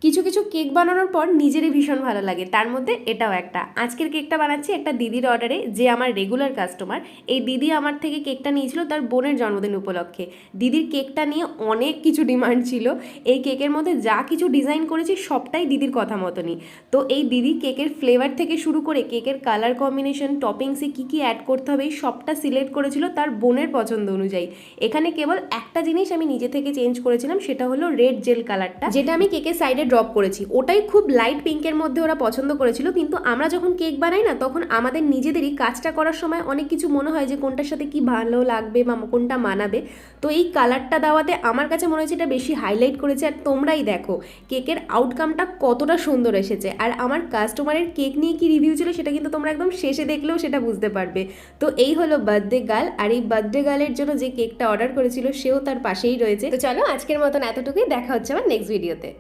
কিছু কিছু কেক বানানোর পর নিজেরই ভীষণ ভালো লাগে, তার মধ্যে এটাও একটা। আজকের কেকটা বানাচ্ছি একটা দিদির অর্ডারে, যে আমার রেগুলার কাস্টমার। এই দিদি আমার থেকে কেকটা নিয়েছিল তার বোনের জন্মদিন উপলক্ষে। দিদির কেকটা নিয়ে অনেক কিছু ডিমান্ড ছিল। এই কেকের মধ্যে যা কিছু ডিজাইন করেছি সবটাই দিদির কথা মতনই। তো এই দিদি কেকের ফ্লেভার থেকে শুরু করে কেকের কালার কম্বিনেশন, টপিংসে কী কী অ্যাড করতে হবে এই সবটা সিলেক্ট করেছিল তার বোনের পছন্দ অনুযায়ী। এখানে কেবল একটা জিনিস আমি নিজে থেকে চেঞ্জ করেছিলাম, সেটা হলো রেড জেল কালারটা, যেটা আমি কেকের সাইডে ড্রপ করেছি। ওটাই খুব লাইট পিঙ্কের মধ্যে ওরা পছন্দ করেছিল। কিন্তু আমরা যখন কেক বানাই না, তখন আমাদের নিজেদেরই কাজটা করার সময় অনেক কিছু মনে হয় যে কোনটার সাথে কি ভালো লাগবে বা কোনটা মানাবে। তো এই কালারটা দেওয়াতে আমার কাছে মনে হচ্ছে এটা বেশি হাইলাইট করেছে। আর তোমরাই দেখো কেকের আউটকামটা কতটা সুন্দর এসেছে। আর আমার কাস্টমারের কেক নিয়ে কি রিভিউ ছিল সেটা কিন্তু তোমরা একদম শেষে দেখলেও সেটা বুঝতে পারবে। তো এই হলো বার্থডে গার্ল। আর এই বার্থডে গার্লের জন্য যে কেকটা অর্ডার করেছিল সেও তার পাশেই রয়েছে। তো চলো আজকের মতন এতটুকুই, দেখা হচ্ছে আমার নেক্সট ভিডিওতে।